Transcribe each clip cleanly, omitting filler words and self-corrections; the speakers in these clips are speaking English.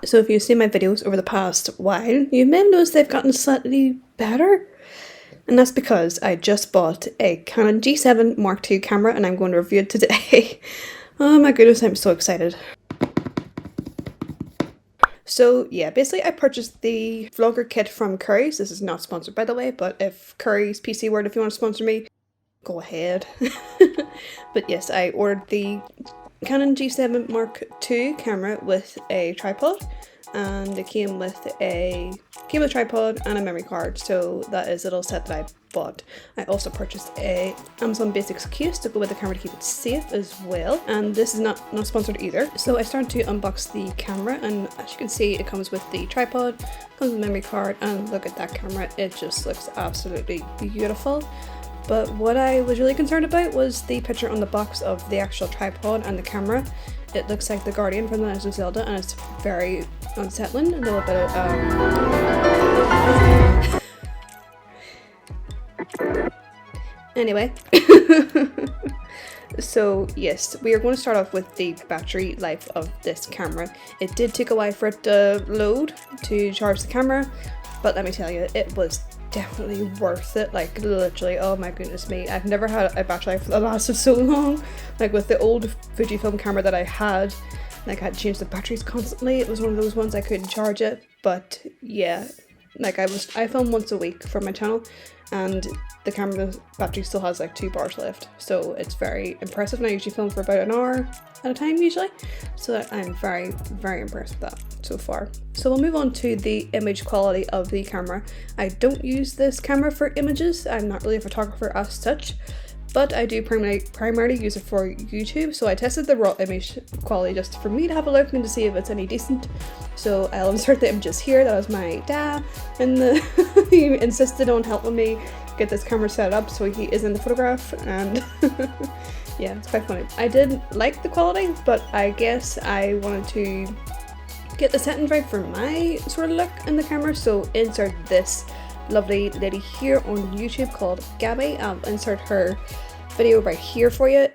So if you've seen my videos over the past while, you may have noticed they've gotten slightly better. And that's because I just bought a Canon G7 Mark II camera and I'm going to review it today. Oh my goodness, I'm so excited. So yeah, basically I purchased the vlogger kit from Curry's. This is not sponsored by the way, but if Curry's PC World, if you want to sponsor me, go ahead. But yes, I ordered the Canon G7 Mark II camera with a tripod, and it came with a tripod and a memory card, so that is a little set that I bought. I also purchased a Amazon Basics case to go with the camera to keep it safe as well, and this is not sponsored either. So I started to unbox the camera, and as you can see it comes with the tripod, comes with the memory card, and look at that camera, it just looks absolutely beautiful. But what I was really concerned about was the picture on the box of the actual tripod and the camera. It looks like the Guardian from The Legend of Zelda, and it's very unsettling. A little bit of Anyway. So yes, we are going to start off with the battery life of this camera. It did take a while for it to load to charge the camera, but let me tell you, it was definitely worth it. Like literally, oh my goodness me, I've never had a battery life that lasted so long. Like with the old Fujifilm camera that I had, like I had to change the batteries constantly. It was one of those ones I couldn't charge it. But yeah, like I film once a week for my channel, and the camera battery still has like 2 bars left, so it's very impressive. And I usually film for about an hour at a time usually, so I'm very impressed with that so far. So we'll move on to the image quality of the camera. I don't use this camera for images, I'm not really a photographer as such, but I do primarily use it for YouTube. So I tested the raw image quality just for me to have a look and to see if it's any decent. So I'll insert the images here. That was my dad, and he insisted on helping me get this camera set up, so he is in the photograph, and yeah, it's quite funny. I did like the quality, but I guess I wanted to get the settings right for my sort of look in the camera, so insert this lovely lady here on YouTube called Gabby. I'll insert her video right here for you.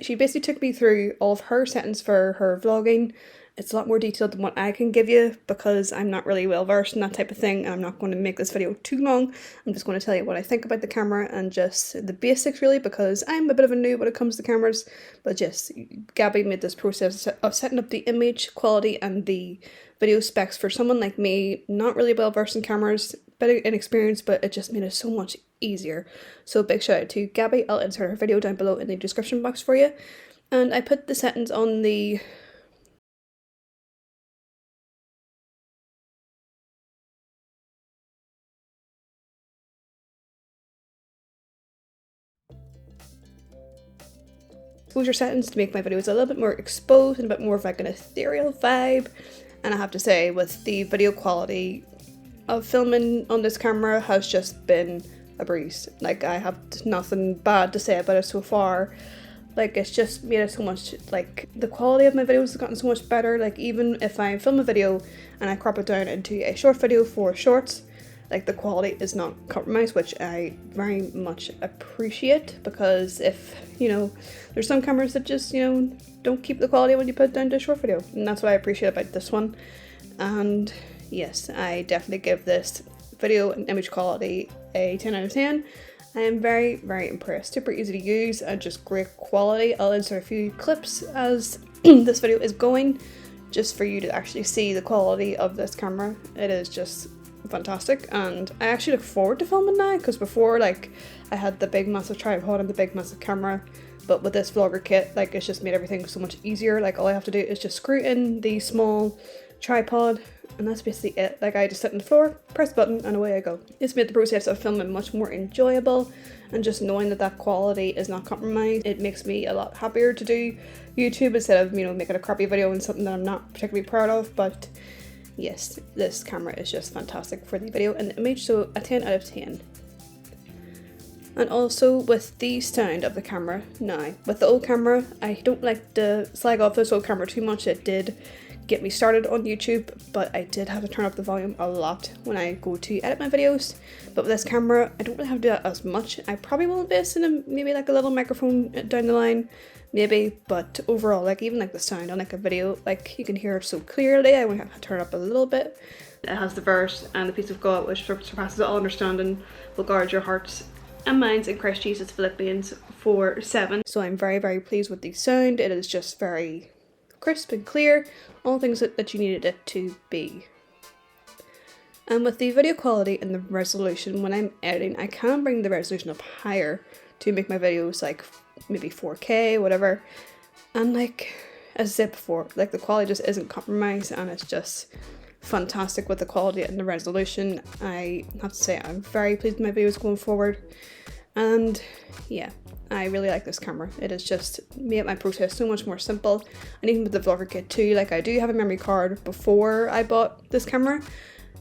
She basically took me through all of her settings for her vlogging. It's a lot more detailed than what I can give you because I'm not really well versed in that type of thing, and I'm not going to make this video too long. I'm just going to tell you what I think about the camera and just the basics really, because I'm a bit of a noob when it comes to cameras. But yes, Gabby made this process of setting up the image quality and the video specs for someone like me, not really well versed in cameras, bit of inexperienced, but it just made it so much easier. So big shout out to Gabby. I'll insert her video down below in the description box for you. And I put the settings on the exposure settings to make my videos a little bit more exposed and a bit more of like an ethereal vibe. And I have to say, with the video quality of filming on this camera has just been a breeze. Like I have nothing bad to say about it so far. Like it's just made it so much, like the quality of my videos has gotten so much better. Like even if I film a video and I crop it down into a short video for shorts, like the quality is not compromised, which I very much appreciate, because if, you know, there's some cameras that just, you know, don't keep the quality when you put it down to a short video, and that's what I appreciate about this one. And yes, I definitely give this video and image quality a 10 out of 10. I am very impressed. Super easy to use and just great quality. I'll insert a few clips as this video is going, just for you to actually see the quality of this camera. It is just fantastic, and I actually look forward to filming now, because before, like, I had the big massive tripod and the big massive camera, but with this vlogger kit, like, it's just made everything so much easier. Like all I have to do is just screw in the small tripod, and that's basically it. Like I just sit on the floor, press the button, and away I go. It's made the process of filming much more enjoyable, and just knowing that that quality is not compromised, it makes me a lot happier to do YouTube instead of, you know, making a crappy video and something that I'm not particularly proud of. But yes, this camera is just fantastic for the video and the image, so a 10 out of 10. And also with the sound of the camera now. With the old camera, I don't like to slag off this old camera too much. It did get me started on YouTube, but I did have to turn up the volume a lot when I go to edit my videos. But with this camera, I don't really have to do that as much. I probably will invest in maybe like a little microphone down the line, maybe, but overall, like even like the sound on like a video, like you can hear it so clearly, I would have to turn it up a little bit. It has the verse, and the peace of God which surpasses all understanding will guard your hearts and minds in Christ Jesus, Philippians 4:7. So I'm very, very pleased with the sound. It is just very crisp and clear, all things that you needed it to be. And with the video quality and the resolution, when I'm editing, I can bring the resolution up higher to make my videos like maybe 4K, whatever. And like, as I said before, like the quality just isn't compromised, and it's just fantastic with the quality and the resolution. I have to say I'm very pleased with my videos going forward. And yeah, I really like this camera. It has just made my process so much more simple. And even with the vlogger kit too, like I do have a memory card before I bought this camera,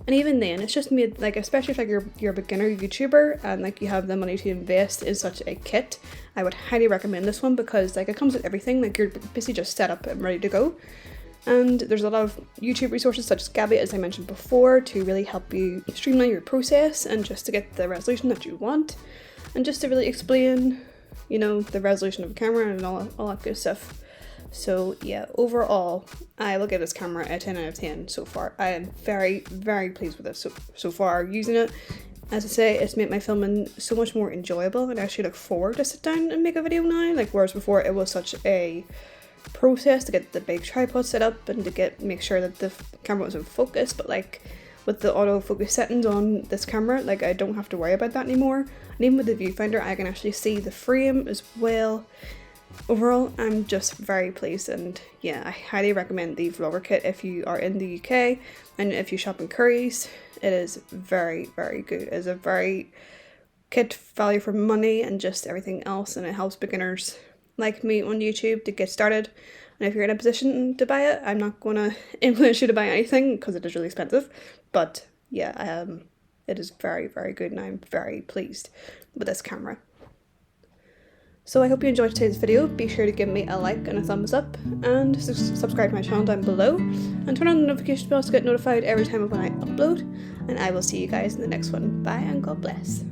and even then it's just made, like, especially if like you're a beginner YouTuber and like you have the money to invest in such a kit, I would highly recommend this one, because like it comes with everything. Like you're basically just set up and ready to go. And there's a lot of YouTube resources such as GABI'S, as I mentioned before, to really help you streamline your process and just to get the resolution that you want, and just to really explain, you know, the resolution of a camera and all that good stuff. So yeah, overall, I will give this camera a 10 out of 10 so far. I am very, very pleased with it so far using it. As I say, it's made my filming so much more enjoyable, and I actually look forward to sit down and make a video now. Like, whereas before it was such a process to get the big tripod set up and to make sure that the camera was in focus, but like with the autofocus settings on this camera, like I don't have to worry about that anymore. And even with the viewfinder, I can actually see the frame as well. Overall, I'm just very pleased, and yeah, I highly recommend the vlogger kit if you are in the UK, and if you shop in Curry's. It is very, very good. It is a very kit value for money and just everything else, and it helps beginners like me on YouTube to get started. And if you're in a position to buy it, I'm not going to influence you to buy anything because it is really expensive, but yeah, it is very, very good, and I'm very pleased with this camera. So I hope you enjoyed today's video. Be sure to give me a like and a thumbs up, and subscribe to my channel down below, and turn on the notification bell to get notified every time when I upload. And I will see you guys in the next one. Bye, and God bless.